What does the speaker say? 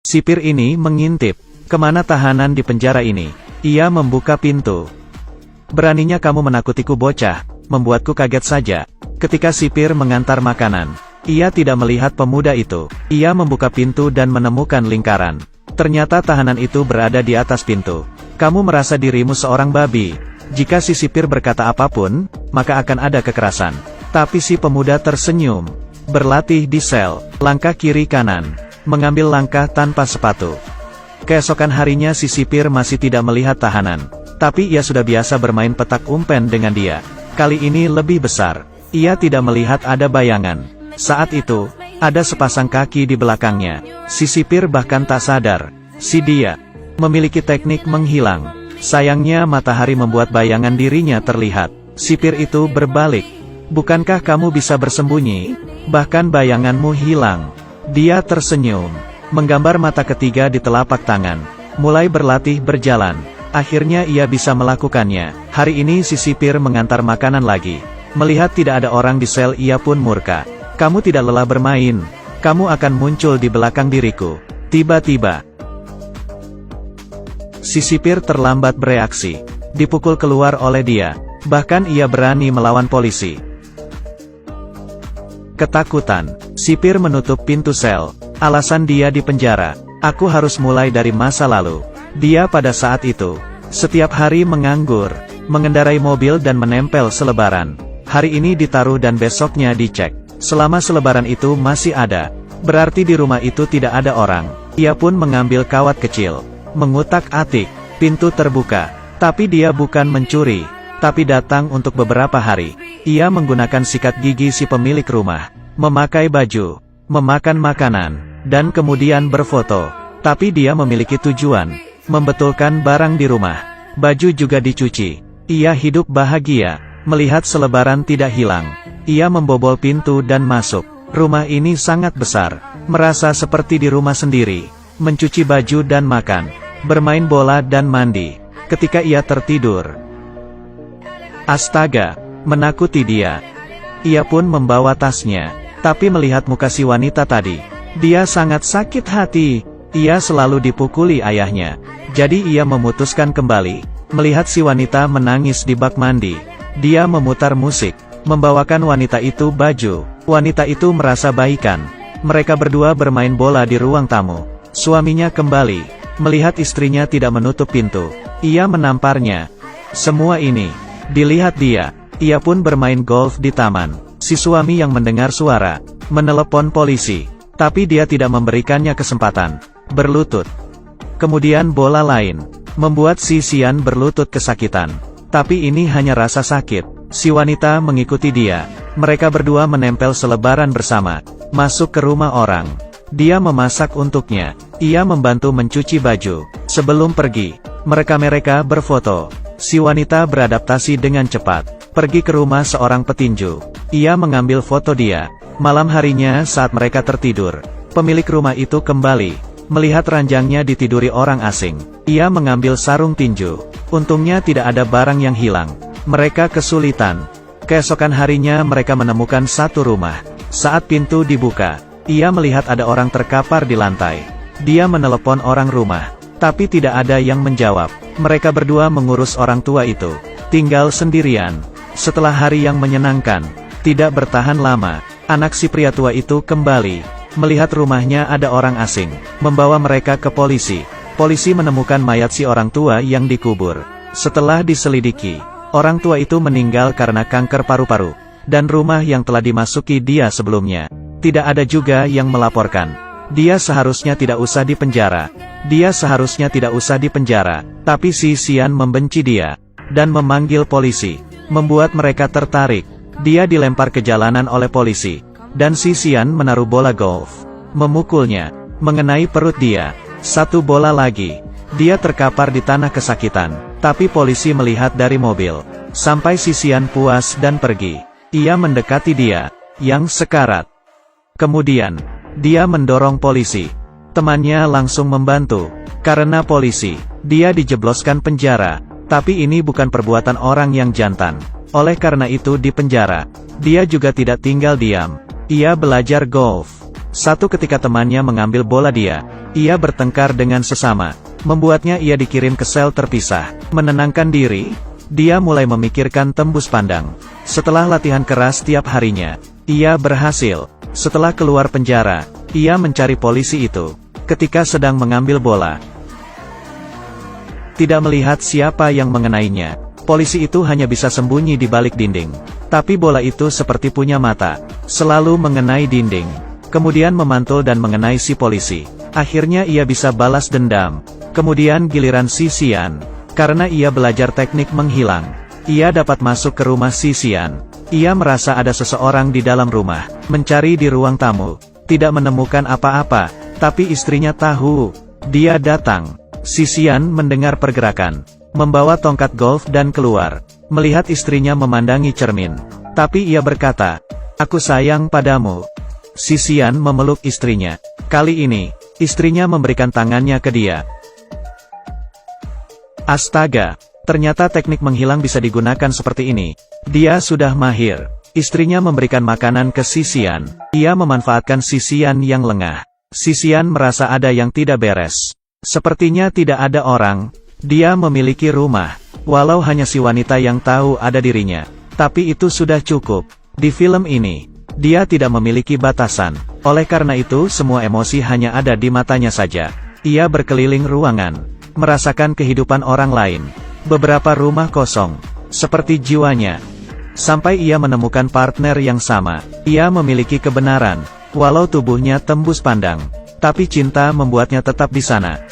Sipir ini mengintip. Kemana tahanan di penjara ini? Ia membuka pintu. Beraninya kamu menakutiku bocah, membuatku kaget saja. Ketika sipir mengantar makanan, ia tidak melihat pemuda itu. Ia membuka pintu dan menemukan lingkaran. Ternyata tahanan itu berada di atas pintu. Kamu merasa dirimu seorang babi. Jika si sipir berkata apapun, maka akan ada kekerasan. Tapi si pemuda tersenyum. Berlatih di sel, langkah kiri kanan, mengambil langkah tanpa sepatu. Keesokan harinya si sipir masih tidak melihat tahanan. Tapi ia sudah biasa bermain petak umpen dengan dia. Kali ini lebih besar. Ia tidak melihat ada bayangan. Saat itu, ada sepasang kaki di belakangnya. Si sipir bahkan tak sadar. Si dia memiliki teknik menghilang. Sayangnya matahari membuat bayangan dirinya terlihat. Sipir itu berbalik. Bukankah kamu bisa bersembunyi? Bahkan bayanganmu hilang. Dia tersenyum. Menggambar mata ketiga di telapak tangan. Mulai berlatih berjalan. Akhirnya ia bisa melakukannya. Hari ini si sipir mengantar makanan lagi. Melihat tidak ada orang di sel ia pun murka. Kamu tidak lelah bermain. Kamu akan muncul di belakang diriku. Tiba-tiba, si sipir terlambat bereaksi. Dipukul keluar oleh dia. Bahkan ia berani melawan polisi. Ketakutan. Sipir menutup pintu sel. Alasan dia di penjara. Aku harus mulai dari masa lalu. Dia pada saat itu, setiap hari menganggur, mengendarai mobil dan menempel selebaran. Hari ini ditaruh dan besoknya dicek. Selama selebaran itu masih ada, berarti di rumah itu tidak ada orang. Ia pun mengambil kawat kecil. Mengutak-atik, pintu terbuka. Tapi dia bukan mencuri, tapi datang untuk beberapa hari. Ia menggunakan sikat gigi si pemilik rumah, memakai baju, memakan makanan, dan kemudian berfoto. Tapi dia memiliki tujuan, membetulkan barang di rumah. Baju juga dicuci. Ia hidup bahagia, melihat selebaran tidak hilang. Ia membobol pintu dan masuk. Rumah ini sangat besar, merasa seperti di rumah sendiri. Mencuci baju dan makan, bermain bola dan mandi. Ketika ia tertidur, astaga, menakuti dia. Ia pun membawa tasnya. Tapi melihat muka si wanita tadi, dia sangat sakit hati. Ia selalu dipukuli ayahnya. Jadi ia memutuskan kembali. Melihat si wanita menangis di bak mandi, dia memutar musik, membawakan wanita itu baju. Wanita itu merasa baikan. Mereka berdua bermain bola di ruang tamu. Suaminya kembali, melihat istrinya tidak menutup pintu. Ia menamparnya. Semua ini dilihat dia. Ia pun bermain golf di taman. Si suami yang mendengar suara, menelepon polisi. Tapi dia tidak memberikannya kesempatan. Berlutut. Kemudian bola lain, membuat si Sian berlutut kesakitan. Tapi ini hanya rasa sakit. Si wanita mengikuti dia. Mereka berdua menempel selebaran bersama. Masuk ke rumah orang. Dia memasak untuknya. Ia membantu mencuci baju. Sebelum pergi, mereka berfoto. Si wanita beradaptasi dengan cepat. Pergi ke rumah seorang petinju. Ia mengambil foto dia. Malam harinya saat mereka tertidur, pemilik rumah itu kembali. Melihat ranjangnya ditiduri orang asing. Ia mengambil sarung tinju. Untungnya tidak ada barang yang hilang. Mereka kesulitan. Keesokan harinya mereka menemukan satu rumah. Saat pintu dibuka, ia melihat ada orang terkapar di lantai. Dia menelepon orang rumah. Tapi tidak ada yang menjawab. Mereka berdua mengurus orang tua itu. Tinggal sendirian. Setelah hari yang menyenangkan, tidak bertahan lama, anak si pria tua itu kembali. Melihat rumahnya ada orang asing, membawa mereka ke polisi. Polisi menemukan mayat si orang tua yang dikubur. Setelah diselidiki, orang tua itu meninggal karena kanker paru-paru, dan rumah yang telah dimasuki dia sebelumnya. Tidak ada juga yang melaporkan. Dia seharusnya tidak usah dipenjara. Dia seharusnya tidak usah dipenjara. Tapi si Sian membenci dia, dan memanggil polisi, membuat mereka tertarik. Dia dilempar ke jalanan oleh polisi. Dan si Sian menaruh bola golf, memukulnya, mengenai perut dia. Satu bola lagi. Dia terkapar di tanah kesakitan. Tapi polisi melihat dari mobil. Sampai si Sian puas dan pergi. Ia mendekati dia, yang sekarat. Kemudian, dia mendorong polisi. Temannya langsung membantu. Karena polisi, dia dijebloskan penjara. Tapi ini bukan perbuatan orang yang jantan. Oleh karena itu di penjara, dia juga tidak tinggal diam. Ia belajar golf. Satu ketika temannya mengambil bola dia, ia bertengkar dengan sesama, membuatnya ia dikirim ke sel terpisah. Menenangkan diri, dia mulai memikirkan tembus pandang. Setelah latihan keras tiap harinya, ia berhasil. Setelah keluar penjara, ia mencari polisi itu. Ketika sedang mengambil bola, tidak melihat siapa yang mengenainya. Polisi itu hanya bisa sembunyi di balik dinding. Tapi bola itu seperti punya mata, selalu mengenai dinding. Kemudian memantul dan mengenai si polisi. Akhirnya ia bisa balas dendam. Kemudian giliran si Xian. Karena ia belajar teknik menghilang, ia dapat masuk ke rumah si Xian. Ia merasa ada seseorang di dalam rumah. Mencari di ruang tamu, tidak menemukan apa-apa. Tapi istrinya tahu. Dia datang. Si Xian mendengar pergerakan, membawa tongkat golf dan keluar. Melihat istrinya memandangi cermin. Tapi ia berkata, "Aku sayang padamu." Si Xian memeluk istrinya. Kali ini, istrinya memberikan tangannya ke dia. Astaga, ternyata teknik menghilang bisa digunakan seperti ini. Dia sudah mahir. Istrinya memberikan makanan ke si Xian. Ia memanfaatkan si Xian yang lengah. Si Xian merasa ada yang tidak beres. Sepertinya tidak ada orang. Dia memiliki rumah. Walau hanya si wanita yang tahu ada dirinya. Tapi itu sudah cukup. Di film ini, dia tidak memiliki batasan. Oleh karena itu semua emosi hanya ada di matanya saja. Ia berkeliling ruangan, merasakan kehidupan orang lain. Beberapa rumah kosong, seperti jiwanya. Sampai ia menemukan partner yang sama. Ia memiliki kebenaran, walau tubuhnya tembus pandang. Tapi cinta membuatnya tetap di sana.